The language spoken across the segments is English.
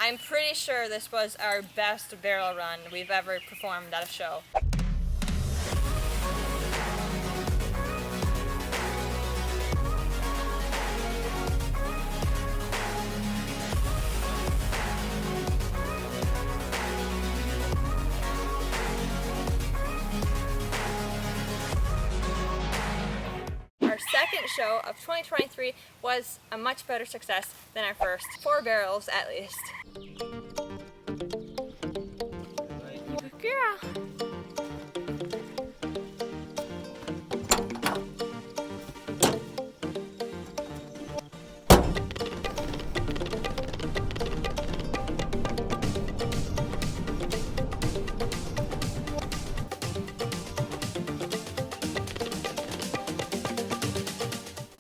I'm pretty sure this was our best barrel run we've ever performed at a show. Our second show of 2023 was a much better success than our first, 4 barrels at least. Good girl.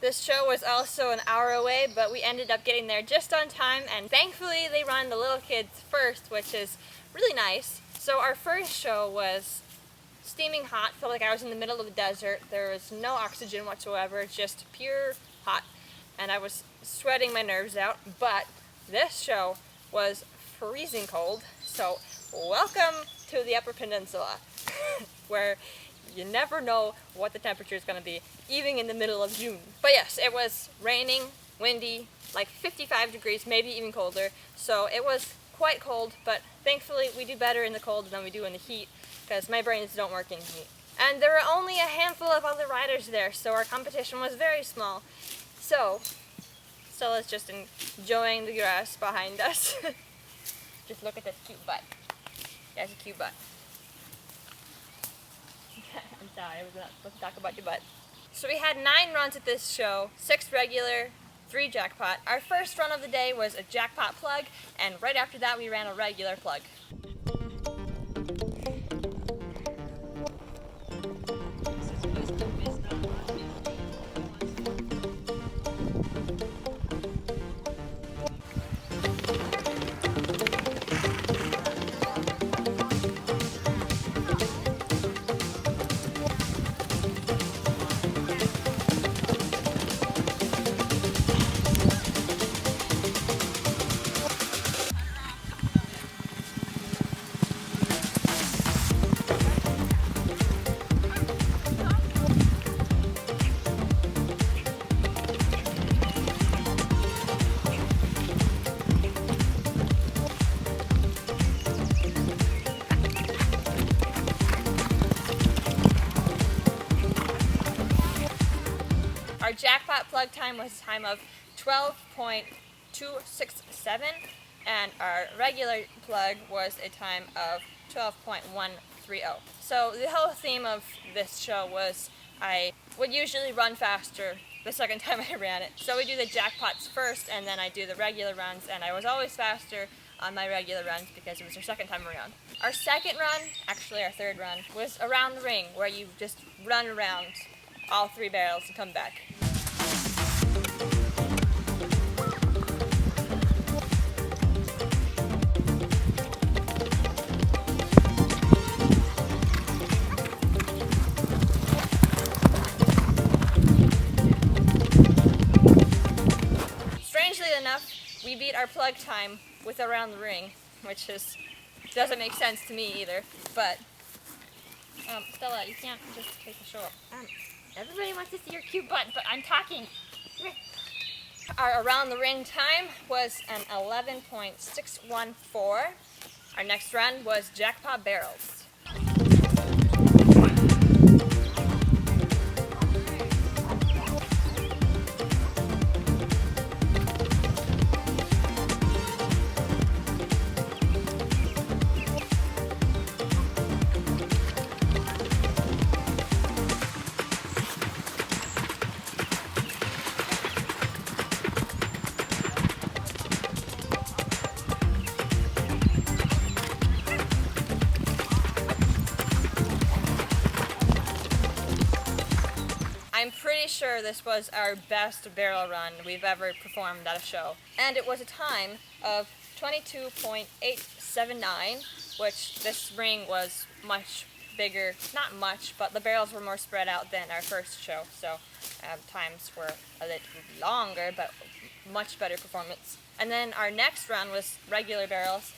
This show was also an hour away, but we ended up getting there just on time, and thankfully they run the little kids first, which is really nice. So our first show was steaming hot, felt like I was in the middle of the desert. There was no oxygen whatsoever, just pure hot, and I was sweating my nerves out. But this show was freezing cold, so welcome to the Upper Peninsula, where you never know what the temperature is going to be, even in the middle of June. But yes, it was raining, windy, like 55 degrees, maybe even colder. So it was quite cold, but thankfully we do better in the cold than we do in the heat, because my brains don't work in heat. And there were only a handful of other riders there, so our competition was very small. So Stella's just enjoying the grass behind us. Just look at this cute butt. She has a cute butt. I'm sorry, I was not supposed to talk about your butt. So we had 9 runs at this show, 6 regular, 3 jackpot. Our first run of the day was a jackpot plug, and right after that we ran a regular plug. Our jackpot plug time was a time of 12.267, and our regular plug was a time of 12.130. So the whole theme of this show was I would usually run faster the second time I ran it. So we do the jackpots first, and then I do the regular runs, and I was always faster on my regular runs because it was our second time around. Our second run, actually our third run, was around the ring, where you just run around all 3 barrels and come back. Strangely enough, we beat our plug time with around the ring, which doesn't make sense to me either, but Stella, you can't just take the show up. Everybody wants to see your cute butt, but I'm talking. Our around the ring time was an 11.614. Our next run was jackpot barrels. I'm pretty sure this was our best barrel run we've ever performed at a show. And it was a time of 22.879, which this ring was much bigger, not much, but the barrels were more spread out than our first show, so times were a little longer, but much better performance. And then our next run was regular barrels.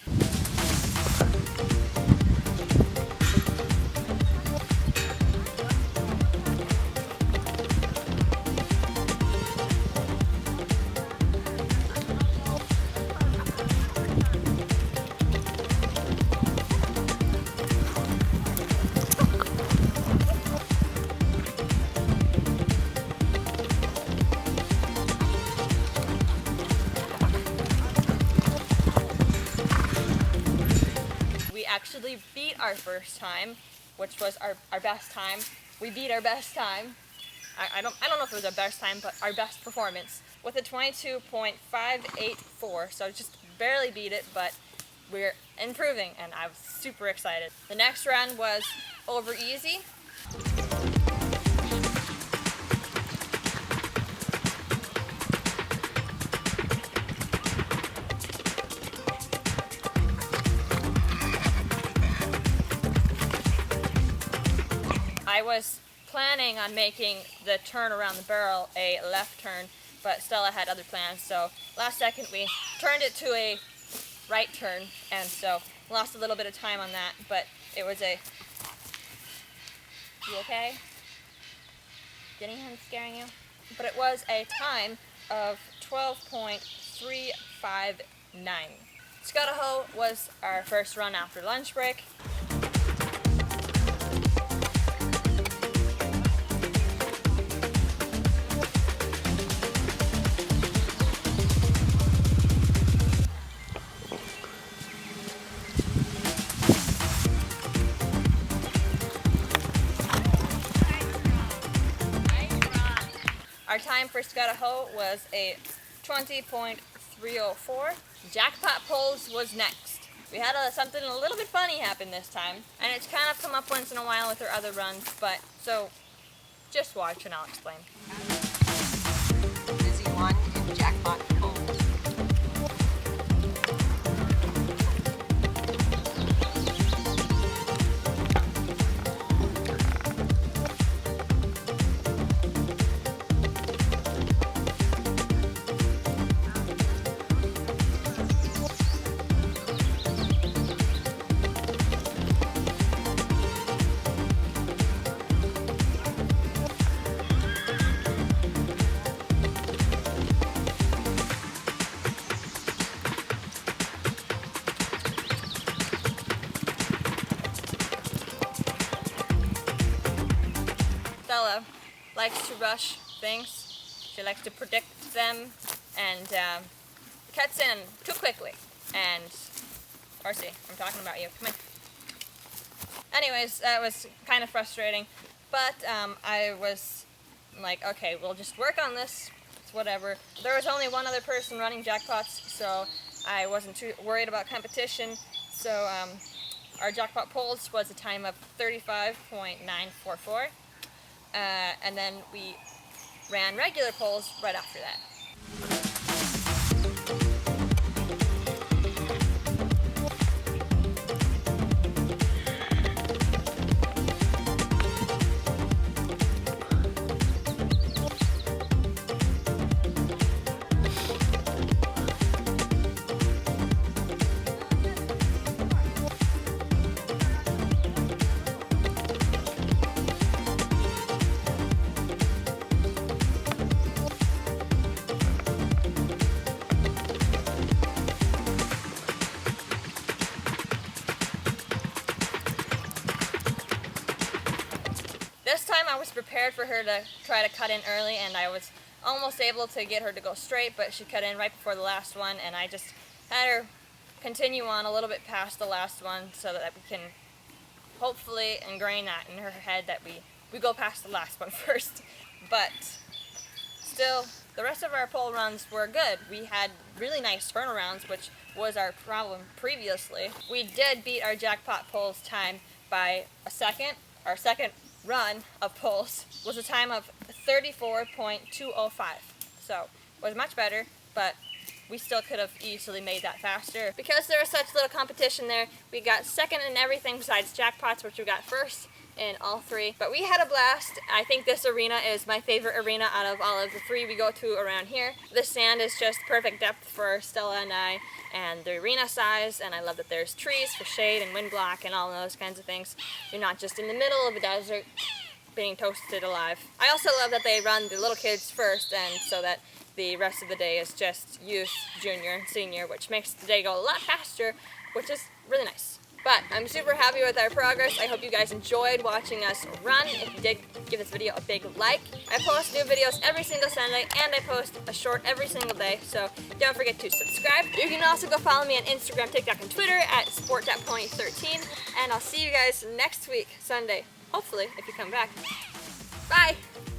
Actually beat our first time, which was our best time. We beat our best time. I don't know if it was our best time, but our best performance with a 22.584. So just barely beat it, but we're improving, and I was super excited. The next run was over easy. I was planning on making the turn around the barrel a left turn, but Stella had other plans, so last second we turned it to a right turn, and so lost a little bit of time on that, but it was a... You okay? Did anyone scaring you? But it was a time of 12.359. Scutahoe was our first run after lunch break. Our time for Scutahoe was a 20.304. Jackpot pulls was next. We had something a little bit funny happen this time, and it's kind of come up once in a while with our other runs, but so just watch and I'll explain. Busy one in jackpot pulls. Stella likes to rush things. She likes to predict them and cuts in too quickly. And Marcy, I'm talking about you. Come in. Anyways, that was kind of frustrating, but I was like, okay, we'll just work on this. It's whatever. There was only one other person running jackpots, so I wasn't too worried about competition. So our jackpot pulls was a time of 35.944. And then we ran regular pulls right after that. This time I was prepared for her to try to cut in early, and I was almost able to get her to go straight, but she cut in right before the last one, and I just had her continue on a little bit past the last one so that we can hopefully ingrain that in her head that we go past the last one first. But still, the rest of our pole runs were good. We had really nice turnarounds, which was our problem previously. We did beat our jackpot poles time by a second. Our second run of pulls was a time of 34.205. So it was much better, but we still could have easily made that faster. Because there was such little competition there, we got second in everything besides jackpots, which we got first in all 3. But we had a blast. I think this arena is my favorite arena out of all of the 3 we go to around here. The sand is just perfect depth for Stella and I, and the arena size, and I love that there's trees for shade and wind block and all those kinds of things. You're not just in the middle of a desert being toasted alive. I also love that they run the little kids first, and so that the rest of the day is just youth, junior, and senior, which makes the day go a lot faster, which is really nice. But I'm super happy with our progress. I hope you guys enjoyed watching us run. If you did, give this video a big like. I post new videos every single Sunday, and I post a short every single day, so don't forget to subscribe. You can also go follow me on Instagram, TikTok, and Twitter at SportPony13, and I'll see you guys next week, Sunday. Hopefully, if you come back. Bye!